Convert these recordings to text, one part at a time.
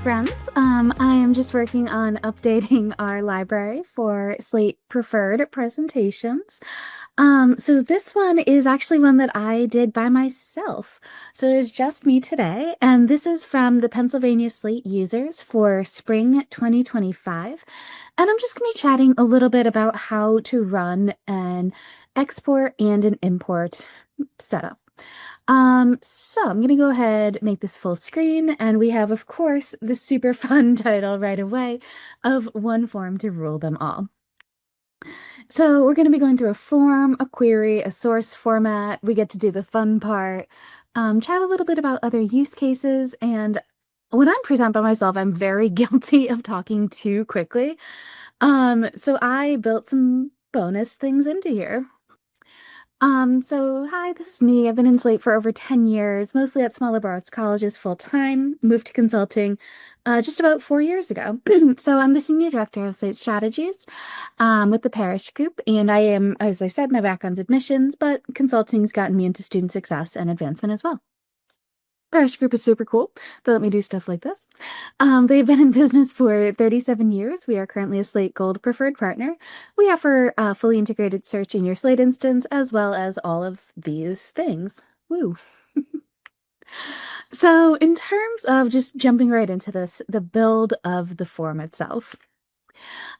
friends. I am just working on updating our library for Slate Preferred Presentations. So this one is actually one that I did by myself. So it is just me today, and this is from the Pennsylvania Slate users for spring 2025. And I'm just going to be chatting a little bit about how to run an export and an import setup. So I'm gonna go ahead, make this full screen, and we have, of course, the super fun title right away of one form to rule them all. So we're gonna be going through a form, a query, a source format. We get to do the fun part, chat a little bit about other use cases, and when I'm present by myself, I'm very guilty of talking too quickly. So I built some bonus things into here. So hi, this is me. I've been in Slate for over 10 years, mostly at small liberal arts colleges full time, moved to consulting just about 4 years ago. So I'm the Senior Director of Slate Strategies with the Parish Group, and I am, as I said, my background's admissions, but consulting's gotten me into student success and advancement as well. Parish Group is super cool. They let me do stuff like this. They've been in business for 37 years. We are currently a Slate Gold Preferred Partner. We offer fully integrated search in your Slate instance, as well as all of these things. Woo. So in terms of just jumping right into this, the build of the form itself.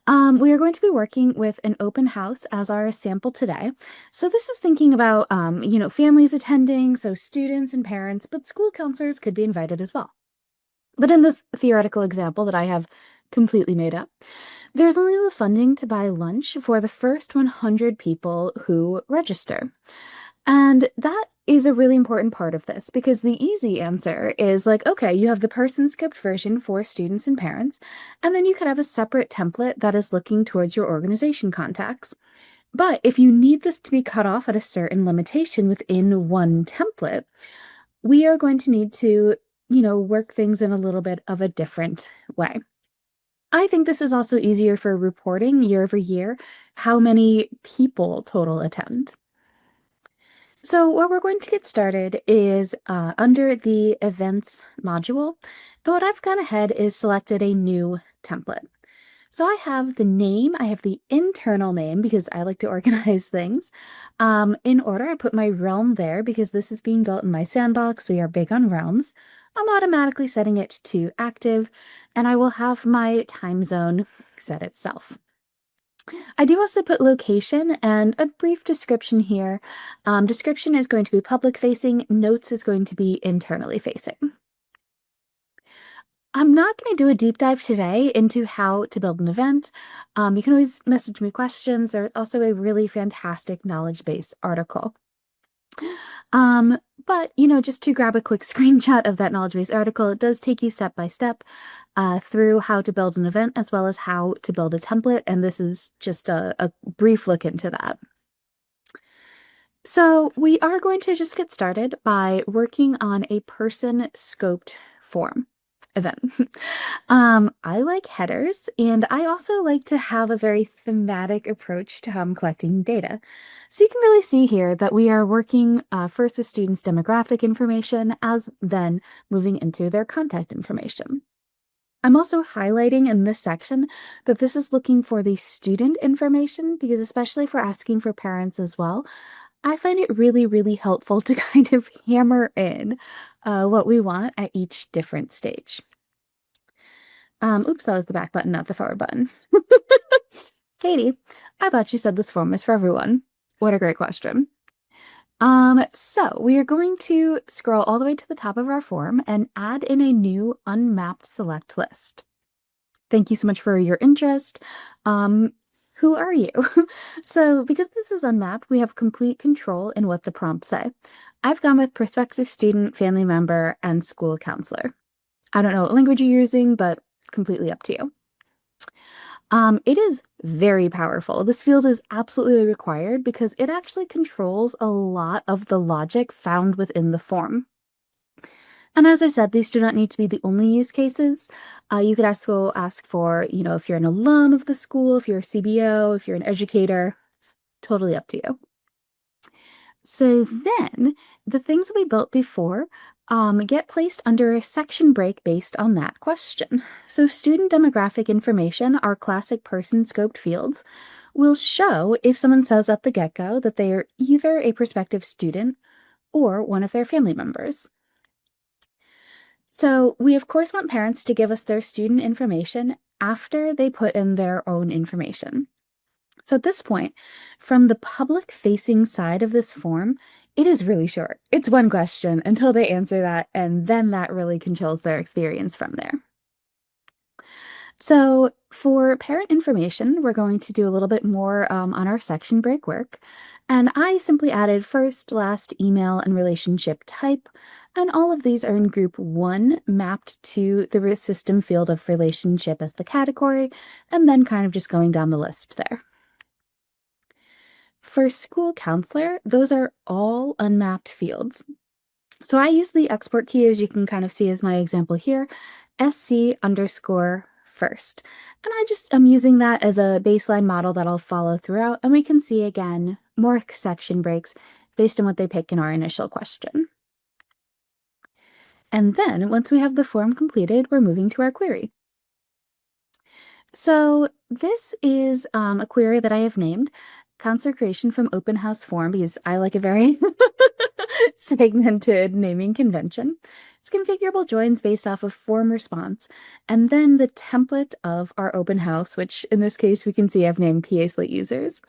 We are going to be working with an open house as our sample today. So this is thinking about, families attending, so students and parents, but school counselors could be invited as well. But in this theoretical example that I have completely made up, there's only the funding to buy lunch for the first 100 people who register. And that is a really important part of this because the easy answer is like, okay, you have the person script version for students and parents, and then you could have a separate template that is looking towards your organization contacts. But if you need this to be cut off at a certain limitation within one template, we are going to need to, work things in a little bit of a different way. I think this is also easier for reporting year over year how many people total attend. So where we're going to get started is under the events module. And what I've gone ahead is selected a new template. So I have the name, I have the internal name because I like to organize things. In order, I put my realm there because this is being built in my sandbox. We are big on realms. I'm automatically setting it to active, and I will have my time zone set itself. I do also put location and a brief description here. Description is going to be public facing, notes is going to be internally facing. I'm not going to do a deep dive today into how to build an event. You can always message me questions. There's also a really fantastic knowledge base article. But, just to grab a quick screenshot of that knowledge base article, it does take you step by step through how to build an event as well as how to build a template. And this is just a brief look into that. So we are going to just get started by working on a person scoped form event. I like headers, and I also like to have a very thematic approach to how I'm collecting data. So you can really see here that we are working first with students' demographic information, as then moving into their contact information. I'm also highlighting in this section that this is looking for the student information because especially if we're asking for parents as well, I find it really, really helpful to kind of hammer in what we want at each different stage. Oops, that was the back button, not the forward button. Katie, I thought you said this form is for everyone. What a great question. So we are going to scroll all the way to the top of our form and add in a new unmapped select list. Thank you so much for your interest. Who are you? So because this is unmapped, we have complete control in what the prompts say. I've gone with prospective student, family member, and school counselor. I don't know what language you're using, but completely up to you. It is very powerful. This field is absolutely required because it actually controls a lot of the logic found within the form. And as I said, these do not need to be the only use cases. You could also ask for, if you're an alum of the school, if you're a CBO, if you're an educator, totally up to you. So then the things that we built before get placed under a section break based on that question. So student demographic information, our classic person scoped fields, will show if someone says at the get-go that they are either a prospective student or one of their family members. So we of course want parents to give us their student information after they put in their own information. So at this point, from the public-facing side of this form, it is really short. It's one question until they answer that, and then that really controls their experience from there. So for parent information, we're going to do a little bit more on our section break work. And I simply added first, last, email, and relationship type. And all of these are in group 1, mapped to the system field of relationship as the category, and then kind of just going down the list there. For school counselor, those are all unmapped fields. So I use the export key, as you can kind of see as my example here, SC_first. And I'm using that as a baseline model that I'll follow throughout, and we can see again more section breaks based on what they pick in our initial question. And then once we have the form completed, we're moving to our query. So this is a query that I have named Counselor Creation from Open House Form, because I like a very segmented naming convention. It's configurable joins based off of form response, and then the template of our open house, which in this case we can see I've named PA Slate users.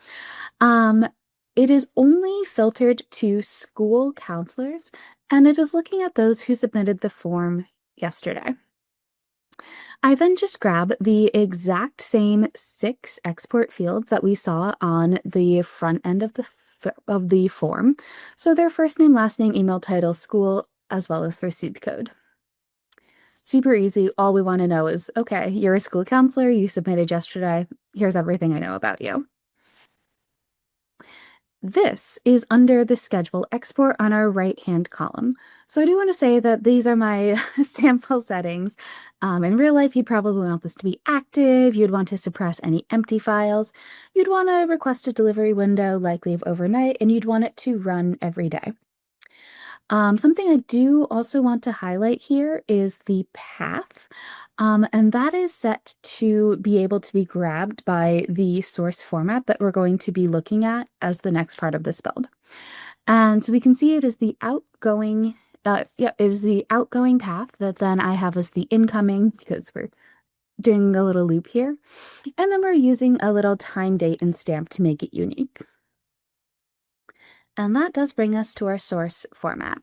It is only filtered to school counselors, and it is looking at those who submitted the form yesterday. I then just grab the exact same 6 export fields that we saw on the front end of the form. So their first name, last name, email, title, school, as well as their SIB code. Super easy. All we want to know is, okay, you're a school counselor, you submitted yesterday, here's everything I know about you. This is under the schedule export on our right-hand column. So I do want to say that these are my sample settings. In real life, you'd probably want this to be active. You'd want to suppress any empty files. You'd want to request a delivery window, likely of overnight, and you'd want it to run every day. Something I do also want to highlight here is the path. And that is set to be able to be grabbed by the source format that we're going to be looking at as the next part of this build. And so we can see it is the outgoing, is the outgoing path that then I have as the incoming, because we're doing a little loop here. And then we're using a little time, date, and stamp to make it unique. And that does bring us to our source format.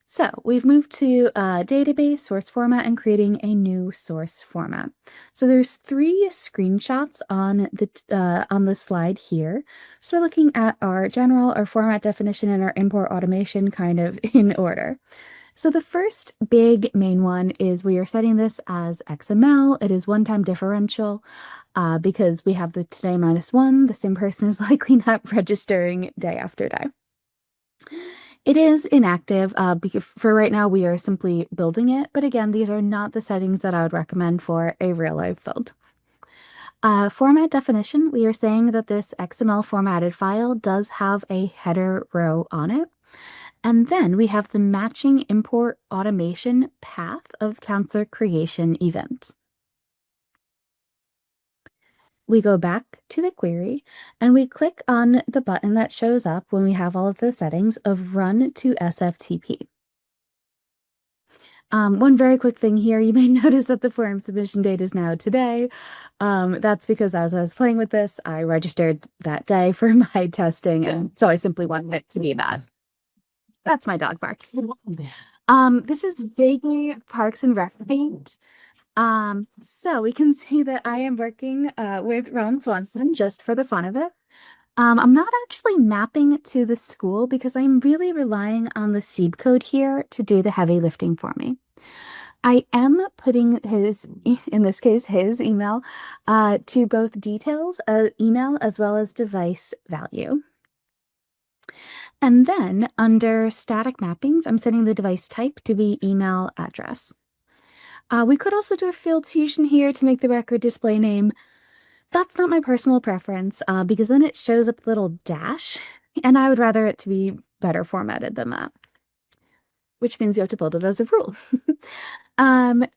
So we've moved to database, source format, and creating a new source format. So there's 3 screenshots on the slide here. So we're looking at our general, our format definition, and our import automation kind of in order. So the first big main one is we are setting this as XML. It is one-time differential because we have the today -1. The same person is likely not registering day after day. It is inactive because for right now we are simply building it, but again, these are not the settings that I would recommend for a real-life build. Format definition, we are saying that this XML formatted file does have a header row on it. And then we have the matching import automation path of counselor creation event. We go back to the query and we click on the button that shows up when we have all of the settings of run to SFTP. One very quick thing here, you may notice that the form submission date is now today. That's because as I was playing with this, I registered that day for my testing, and so I simply wanted it to be that. That's my dog bark. This is vaguely Parks and Rec themed. So we can see that I am working with Ron Swanson just for the fun of it. I'm not actually mapping to the school because I'm really relying on the SIB code here to do the heavy lifting for me. I am putting his, in this case, his email to both details, email, as well as device value. And then under static mappings, I'm setting the device type to be email address. We could also do a field fusion here to make the record display name. That's not my personal preference because then it shows up a little dash, and I would rather it to be better formatted than that. which means you have to build it as a rule.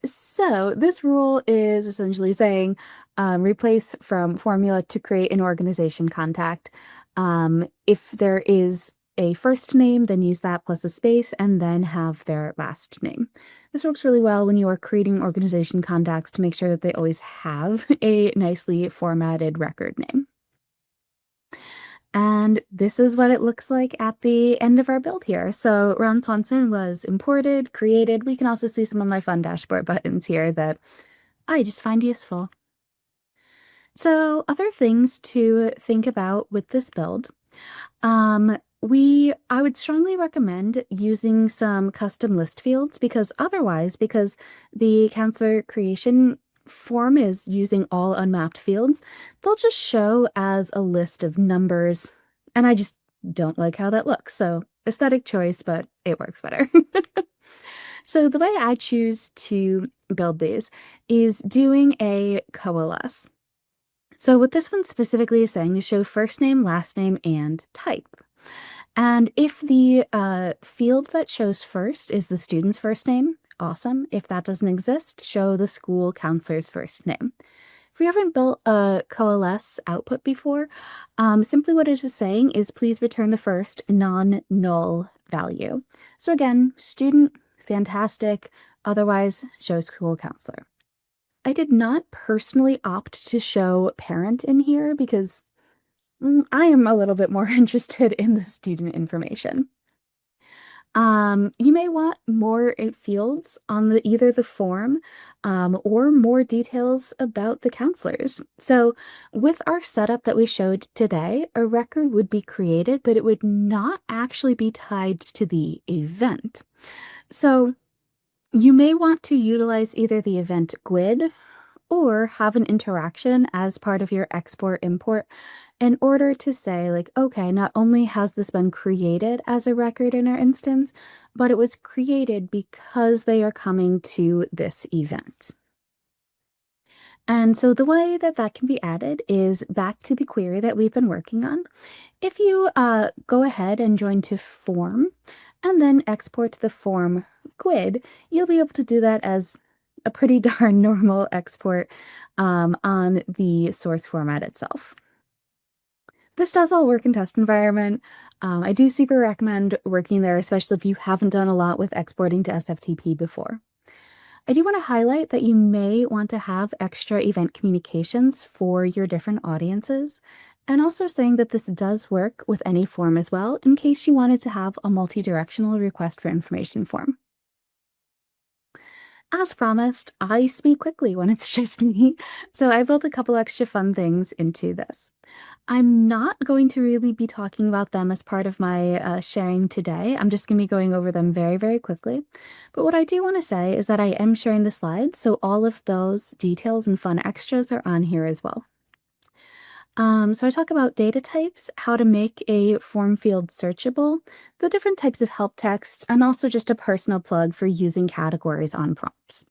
So this rule is essentially saying replace from formula to create an organization contact. If there is a first name, then use that plus a space and then have their last name. This works really well when you are creating organization contacts to make sure that they always have a nicely formatted record name. And this is what it looks like at the end of our build here. So Ron Swanson was imported, created. We can also see some of my fun dashboard buttons here that I just find useful. So other things to think about with this build. I would strongly recommend using some custom list fields because the counselor creation form is using all unmapped fields, they'll just show as a list of numbers, and I just don't like how that looks. So aesthetic choice, but it works better. So the way I choose to build these is doing a coalesce. So what this one specifically is saying is show first name, last name, and type. And if the field that shows first is the student's first name, awesome. If that doesn't exist, show the school counselor's first name. If we haven't built a coalesce output before, simply what it is saying is please return the first non-null value. So again, student, fantastic. Otherwise, show school counselor. I did not personally opt to show parent in here because I am a little bit more interested in the student information. You may want more fields on either the form or more details about the counselors. So with our setup that we showed today, a record would be created, but it would not actually be tied to the event. So you may want to utilize either the event GUID or have an interaction as part of your export import in order to say like, okay, not only has this been created as a record in our instance, but it was created because they are coming to this event. And so the way that that can be added is back to the query that we've been working on. If you go ahead and join to form and then export the form GUID, you'll be able to do that as a pretty darn normal export on the source format itself. This does all work in test environment. I do super recommend working there, especially if you haven't done a lot with exporting to SFTP before. I do want to highlight that you may want to have extra event communications for your different audiences, and also saying that this does work with any form as well, in case you wanted to have a multi-directional request for information form. As promised, I speak quickly when it's just me, so I built a couple extra fun things into this. I'm not going to really be talking about them as part of my sharing today. I'm just going to be going over them very, very quickly. But what I do want to say is that I am sharing the slides, so all of those details and fun extras are on here as well. So I talk about data types, how to make a form field searchable, the different types of help texts, and also just a personal plug for using categories on prompts.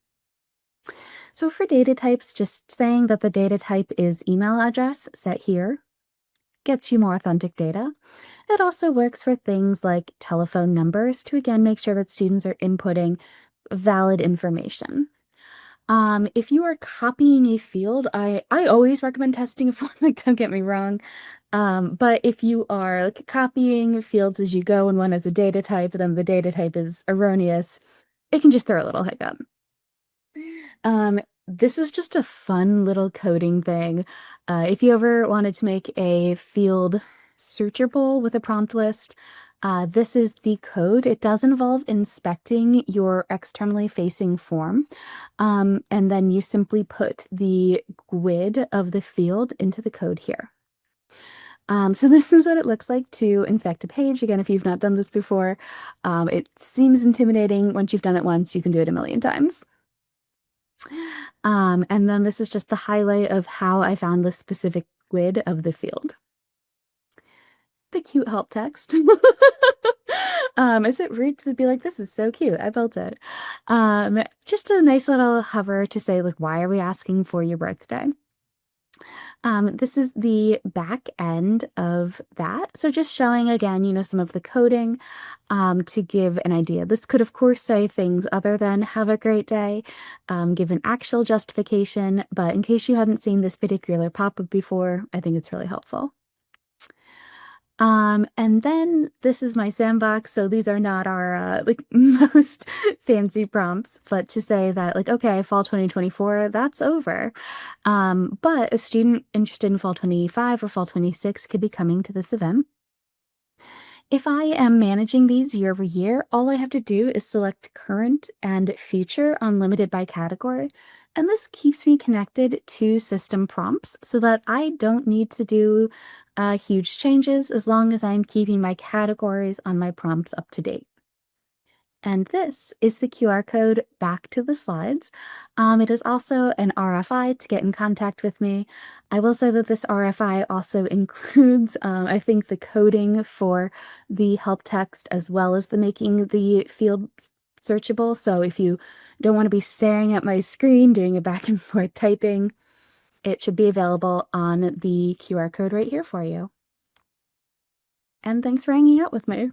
So for data types, just saying that the data type is email address set here gets you more authentic data. It also works for things like telephone numbers to again make sure that students are inputting valid information. If you are copying a field, I always recommend testing a form, like don't get me wrong. But if you are like copying fields as you go and one has a data type, then the data type is erroneous, it can just throw a little hiccup. This is just a fun little coding thing. If you ever wanted to make a field searchable with a prompt list, this is the code. It does involve inspecting your externally facing form, and then you simply put the GUID of the field into the code here. So this is what it looks like to inspect a page. Again, if you've not done this before, it seems intimidating. Once you've done it once, you can do it a million times. And then this is just the highlight of how I found the specific GUID of the field. The cute help text. Is it rude to be like, this is so cute, I built it. Just a nice little hover to say, like, why are we asking for your birthday? This is the back end of that. So just showing again, some of the coding to give an idea. This could, of course, say things other than have a great day, give an actual justification. But in case you hadn't seen this particular pop-up before, I think it's really helpful. And then this is my sandbox. So these are not our like most fancy prompts, but to say that like, okay, fall 2024, that's over. But a student interested in fall 25 or fall 26 could be coming to this event. If I am managing these year over year, all I have to do is select current and future unlimited by category. And this keeps me connected to system prompts so that I don't need to do huge changes as long as I'm keeping my categories on my prompts up to date. And this is the QR code back to the slides. It is also an RFI to get in contact with me. I will say that this RFI also includes, I think, the coding for the help text as well as the making the field searchable. So if you don't want to be staring at my screen doing a back and forth typing, it should be available on the QR code right here for you. And thanks for hanging out with me.